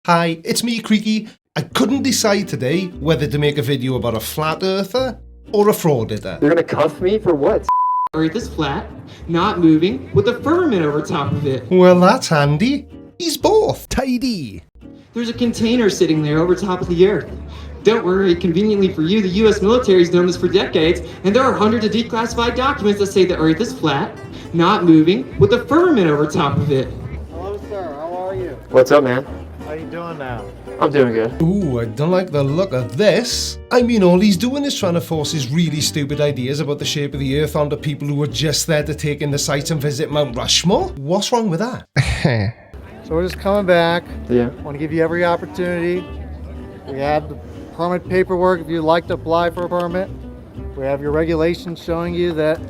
Hi, it's me, Creaky. I couldn't decide today whether to make a video about a flat earther or a frauditor. You're gonna cuff me for what? Earth is flat, not moving, with a firmament over top of it. Well, that's handy. He's both. Tidy. There's a container sitting there over top of the Earth. Don't worry, conveniently for you, the US military's known this for decades, and there are hundreds of declassified documents that say the Earth is flat, not moving, with a firmament over top of it. Hello, sir. How are you? What's up, man? How you doing now? I'm doing good. Ooh, I don't like the look of this. I mean, all he's doing is trying to force his really stupid ideas about the shape of the Earth onto people who were just there to take in the sights and visit Mount Rushmore. What's wrong with that? So we're just coming back. Yeah. Want to give you every opportunity. We have the permit paperwork if you'd like to apply for a permit. We have your regulations showing you that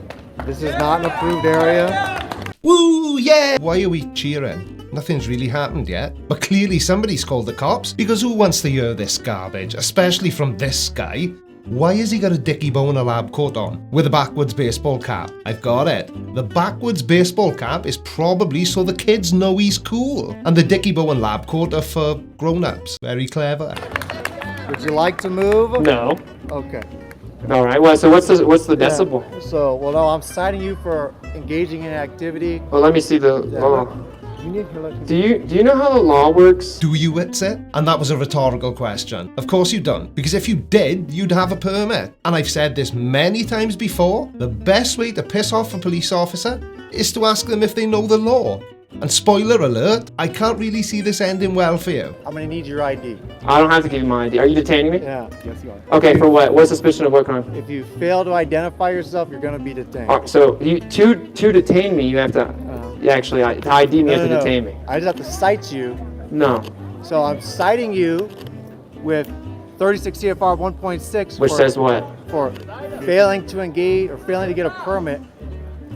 this is not an approved area. Woo, yeah! Why are we cheering? Nothing's really happened yet. But clearly somebody's called the cops, because who wants to hear this garbage, especially from this guy? Why has he got a dicky bow and a lab coat on, with a backwards baseball cap? I've got it. The backwards baseball cap is probably so the kids know he's cool. And the dicky bow and lab coat are for grown-ups. Very clever. Would you like to move? No. Okay. All right. Well, so what's the decibel? So, well, no, I'm citing you for engaging in activity. Well, let me see the law. Do you know how the law works? Do you, it's it? And that was a rhetorical question. Of course you don't. Because if you did, you'd have a permit. And I've said this many times before, the best way to piss off a police officer is to ask them if they know the law. And spoiler alert, I can't really see this ending well for you. I'm going to need your ID. I don't have to give you my ID. Are you detaining me? Yeah. Yes, you are. Okay, for what? What suspicion of what crime? If you fail to identify yourself, you're going to be detained. So to detain me, you have to. Yeah, actually, to ID me, you have to detain me. I just have to cite you. No. So I'm citing you with 36 CFR 1.6. Which says what? For failing to engage or failing to get a permit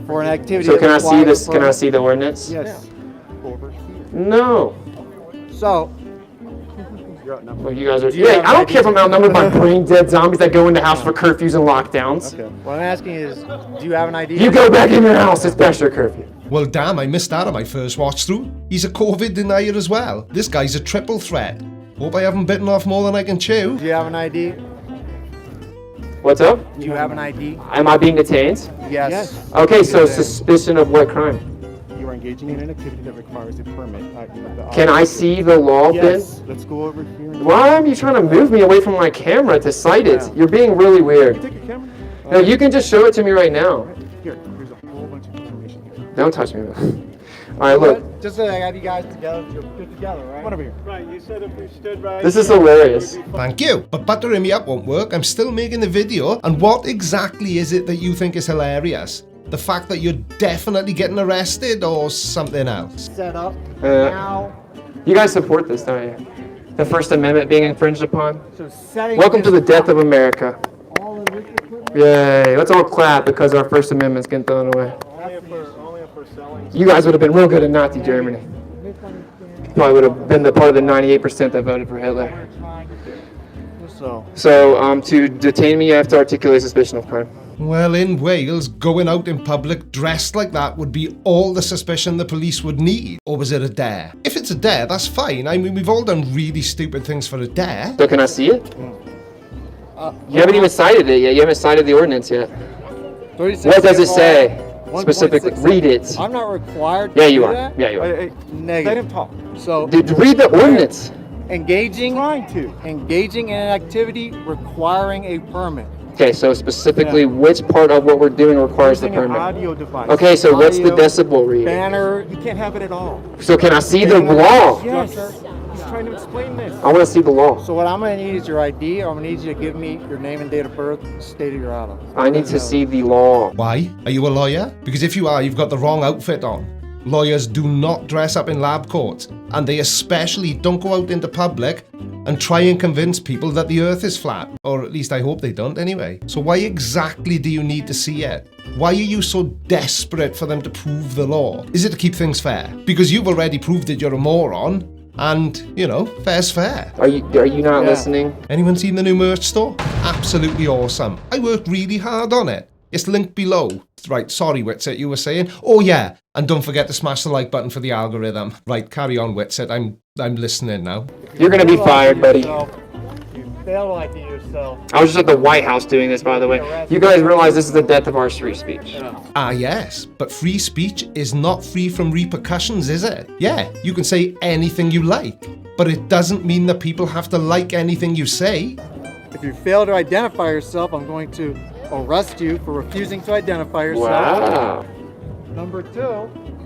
for an activity. So that can I see requires this? a Can I permit. see the ordinance? Yes. No. So. Well, you guys are. Do you Yeah, have I don't ID? care if I'm outnumbered by brain dead zombies that go in the house for curfews and lockdowns. Okay. What I'm asking is, do you have an ID? You go back in your house. It's past your curfew. Well, damn, I missed that on my first watch through. He's a COVID denier as well. This guy's a triple threat. Hope I haven't bitten off more than I can chew. Do you have an ID? What's up? Do you have an ID? Am I being detained? Yes. Okay, so suspicion of what crime? You are engaging in an activity that requires a permit. Can I see the law, Yes. then? Let's go over here. Why are you trying to move me away from my camera to cite it? Yeah. You're being really weird. Take your camera. No, you can just show it to me right now. Here's a whole bunch of information here. Don't touch me. All right, look. Just so I have you guys together, you're good together, right? Come on over here. Right, you said if we stood right. This is hilarious. Thank you. But buttering me up won't work. I'm still making the video. And what exactly is it that you think is hilarious? The fact that you're definitely getting arrested or something else? Set up Uh, now. You guys support this, don't you? The First Amendment being infringed upon? So setting. Welcome to this the death of America. all of this equipment. Yay, let's all clap because our First Amendment's getting thrown away. Only if we're selling. You guys would have been real good at Nazi Germany. Probably would have been the part of the 98% that voted for Hitler. So, to detain me, you have to articulate suspicion of crime. Well, in Wales, going out in public dressed like that would be all the suspicion the police would need. Or was it a dare? If it's a dare, that's fine. I mean, we've all done really stupid things for a dare. So can I see it? You haven't even cited it yet. You haven't cited the ordinance yet. 36 What does it CFR say? 1.6. Specifically, read it. I'm not required. Yeah, to you do are. that. Yeah, you are. Let Negative. him talk. So Read the ordinance. engaging Trying in an activity requiring a permit. Okay, so specifically, which part of what we're doing requires the Using an permit? audio device. Okay, so what's the Audio, decibel read? Banner. You can't have it at all. So can I see the law? Yes. He's trying to explain this. I want to see the law. So what I'm going to need is your ID, or I'm going to need you to give me your name and date of birth, state of your auto. I need to see the law. Why? Are you a lawyer? Because if you are, you've got the wrong outfit on. Lawyers do not dress up in lab coats, and they especially don't go out into public and try and convince people that the earth is flat. Or at least I hope they don't anyway. So why exactly do you need to see it? Why are you so desperate for them to prove the law? Is it to keep things fair? Because you've already proved that you're a moron, and, you know, fair's fair. Are you not listening? Anyone seen the new merch store? Absolutely awesome. I worked really hard on it. It's linked below. Right, sorry, Whitsett, you were saying? Oh, yeah, and don't forget to smash the like button for the algorithm. Right, carry on, Whitsett. I'm listening now. You're gonna be fired, buddy. You fail to lie to yourself. I was just at the White House doing this, by the way. You guys realize this is the death of our free speech. Ah, yes, but free speech is not free from repercussions, is it? Yeah, you can say anything you like, but it doesn't mean that people have to like anything you say. If you fail to identify yourself, I'm going to arrest you for refusing to identify yourself. Wow. Number 2,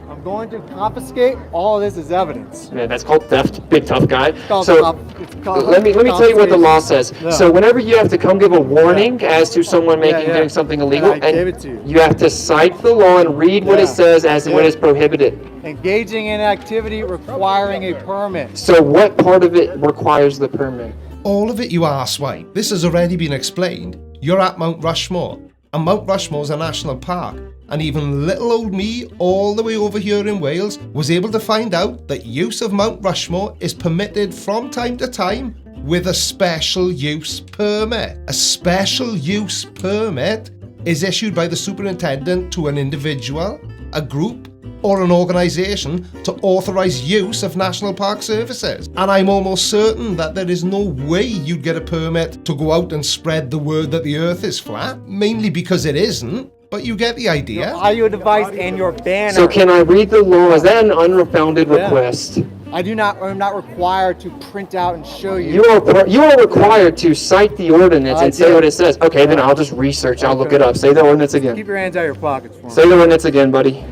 I'm going to confiscate all of this as evidence. Man, that's called theft, big tough guy. called So it's called let me tell you what the law says. Yeah. So whenever you have to come give a warning as to someone doing something illegal, I gave it to you. you have to cite the law and read what it says as what is prohibited. Engaging in activity requiring a permit. So what part of it requires the permit? All of it, you arsewite. This has already been explained. You're at Mount Rushmore, and Mount Rushmore's a national park. And even little old me, all the way over here in Wales, was able to find out that use of Mount Rushmore is permitted from time to time with a special use permit. A special use permit is issued by the superintendent to an individual, a group, or an organisation to authorise use of national park services. And I'm almost certain that there is no way you'd get a permit to go out and spread the word that the earth is flat, mainly because it isn't. But you get the idea. Your audio device and your banner. So can I read the law? Is that an unfounded request? I'm not required to print out and show you. You are required to cite the ordinance and say what it says. Okay, then I'll just research. I'll look it up. Say the ordinance again. Keep your hands out of your pockets for me. Say the ordinance again, buddy.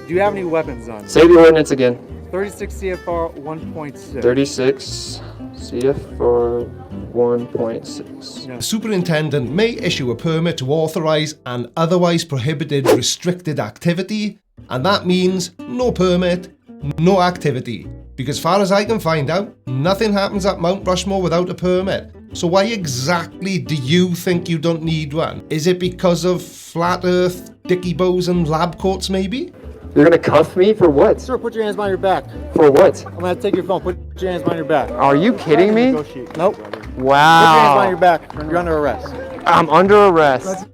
Do you have any weapons on? Say the ordinance again. 36 CFR 1.6. 36 CFR 1.6. The superintendent may issue a permit to authorise an otherwise prohibited restricted activity, and that means no permit, no activity. Because far as I can find out, nothing happens at Mount Rushmore without a permit. So why exactly do you think you don't need one? Is it because of flat earth, dicky bows and lab coats maybe? You're gonna cuff me for what? Sir, put your hands behind your back. For what? I'm gonna take your phone. Put your hands behind your back. Are you kidding me? Nope. Put your hands Wow. behind your back. You're under arrest. I'm under arrest.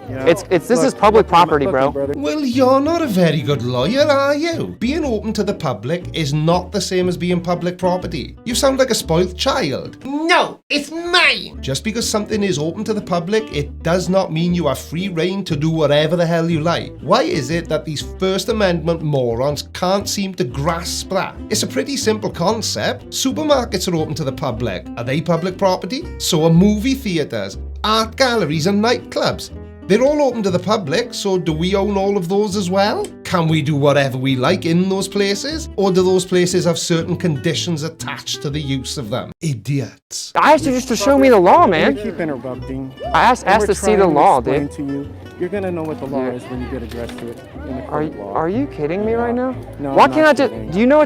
This is public property, bro. Well, you're not a very good lawyer, are you? Being open to the public is not the same as being public property. You sound like a spoiled child. No, it's mine! Just because something is open to the public, it does not mean you have free reign to do whatever the hell you like. Why is it that these First Amendment morons can't seem to grasp that? It's a pretty simple concept. Supermarkets are open to the public. Are they public property? So are movie theatres, art galleries and nightclubs. They're all open to the public, so do we own all of those as well? Can we do whatever we like in those places? Or do those places have certain conditions attached to the use of them? Idiots. I asked you just to show me the law, You man. keep interrupting. I asked to see the law, dude. To you. You're gonna know what the law is when you get addressed to it in the court of law. Are you kidding me right now? No, Why I'm can't not I just? kidding. Do you know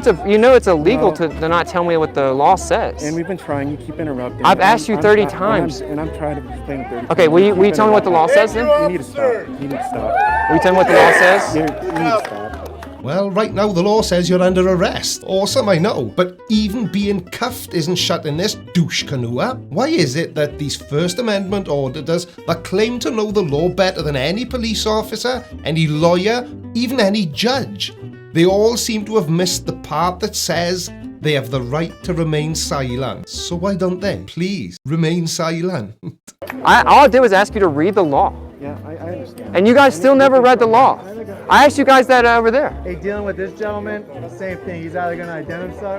it's illegal No. to not tell me what the law says? And we've been trying. You keep interrupting. I've asked you 30 and times. And I'm trying to explain 30 Okay, times. will you keep tell me what the law interrupting. says then? You need to stop. You need to stop. Will you tell me what the law says? You need to stop. Well, right now the law says you're under arrest. Awesome, I know. But even being cuffed isn't shutting this douche canoe up. Why is it that these First Amendment auditors that claim to know the law better than any police officer, any lawyer, even any judge, they all seem to have missed the part that says they have the right to remain silent. So why don't they, please, remain silent? All I did was ask you to read the law. Yeah, I understand. And you guys still never read the law. I asked you guys that over there. Hey, dealing with this gentleman, same thing. He's either gonna identify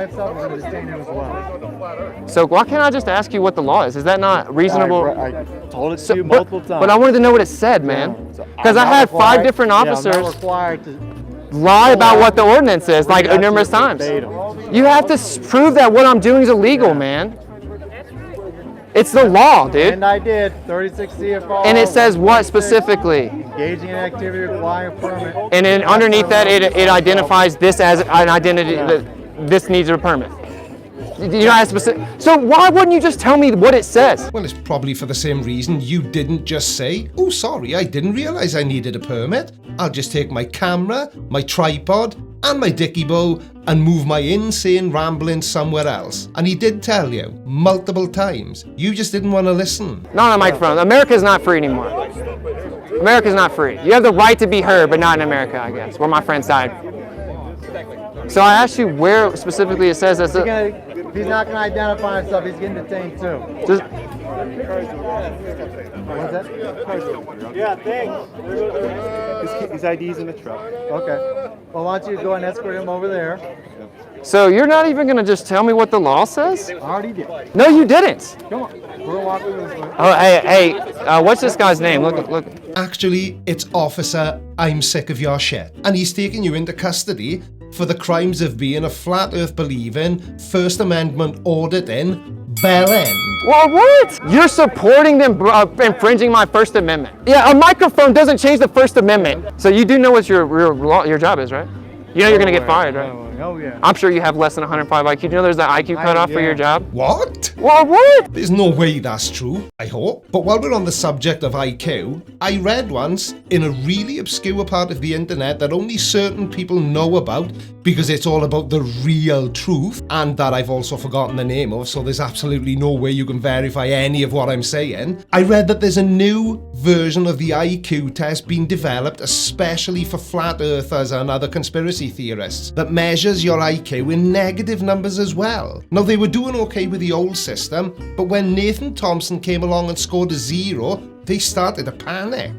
himself or gonna detain him as well. So why can't I just ask you what the law is? Is that not reasonable? I told it to So- you but, multiple times. but I wanted to know what it said, man. So Because I'm I not had 5 required- different Yeah, I'm officers not required to. lie about what the ordinance is, like That's numerous your times. verbatim. You have to prove that what I'm doing is illegal, man. It's the law, dude. And I did 36 CFR. And it says what specifically? Engaging in activity requiring a permit. And then underneath that, it identifies this as an identity that this needs a permit. You know, as specific. So why wouldn't you just tell me what it says? Well, it's probably for the same reason you didn't just say, oh, sorry, I didn't realize I needed a permit. I'll just take my camera, my tripod, and my dicky bow and move my insane rambling somewhere else. And he did tell you multiple times. You just didn't want to listen. Not on a microphone. America's not free anymore. America's not free. You have the right to be heard, but not in America, I guess, where my friends died. So I asked you where specifically it says that's If he's not going to identify himself, he's getting detained too. just, What's that? Yeah, thanks. His ID's in the truck. Okay. Well, why don't you go and escort him over there? so you're not even gonna just tell me what the law says? I already did. No, you didn't. Come on. We're walking this way. Oh, hey, what's this guy's name? Look. Actually, it's Officer I'm Sick of Your Shit. And he's taking you into custody for the crimes of being a flat earth believing, First Amendment auditing bellend. Well, what? You're supporting them infringing my First Amendment. Yeah, a microphone doesn't change the First Amendment. So you do know what your job is, right? You know you're gonna get fired, right? Oh, yeah. I'm sure you have less than 105 IQ. Do you know there's an IQ cutoff for your job? What? Well, what? There's no way that's true, I hope. But while we're on the subject of IQ, I read once in a really obscure part of the internet that only certain people know about because it's all about the real truth, and that I've also forgotten the name of, so there's absolutely no way you can verify any of what I'm saying. I read that there's a new version of the IQ test being developed especially for flat earthers and other conspiracy theorists that measures your IQ in negative numbers as well. Now, they were doing okay with the old system, but when Nathan Thompson came along and scored a 0, they started to panic.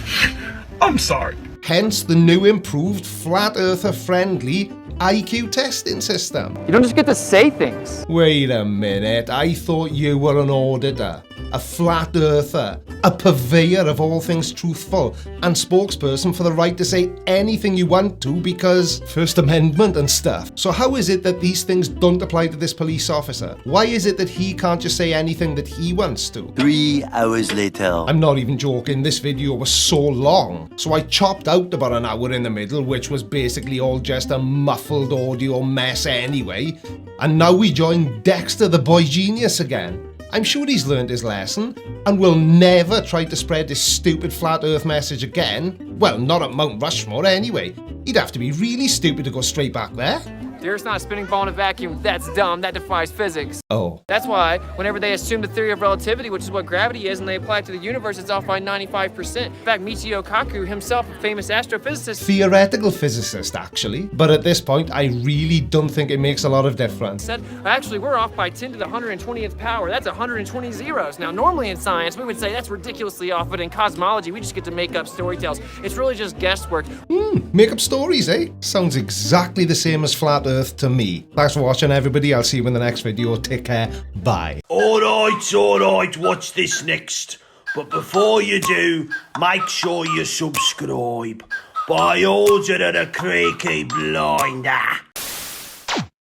I'm sorry. Hence the new improved flat earther friendly IQ testing system. You don't just get to say things. Wait a minute, I thought you were an auditor, a flat earther, a purveyor of all things truthful, and spokesperson for the right to say anything you want to because First Amendment and stuff. So how is it that these things don't apply to this police officer? Why is it that he can't just say anything that he wants to? 3 hours later. I'm not even joking, this video was so long. So I chopped out about an hour in the middle, which was basically all just a muffled audio mess anyway. And now we join Dexter the boy genius again. I'm sure he's learned his lesson and will never try to spread this stupid flat earth message again. Well, not at Mount Rushmore anyway. He'd have to be really stupid to go straight back there. The Earth's not a spinning ball in a vacuum. That's dumb. That defies physics. Oh. That's why whenever they assume the theory of relativity, which is what gravity is, and they apply it to the universe, it's off by 95%. In fact, Michio Kaku, himself a famous astrophysicist, Theoretical physicist, actually. But at this point, I really don't think it makes a lot of difference. said, actually, we're off by 10 to the 120th power. That's 120 zeros. Now, normally in science, we would say that's ridiculously off, but in cosmology, we just get to make up story tales. It's really just guesswork. Make up stories, eh? Sounds exactly the same as flat earth to me. Thanks for watching, everybody. I'll see you in the next video. Take care. Bye. Alright, watch this next. But before you do, make sure you subscribe. By order of the Creaky Blinder.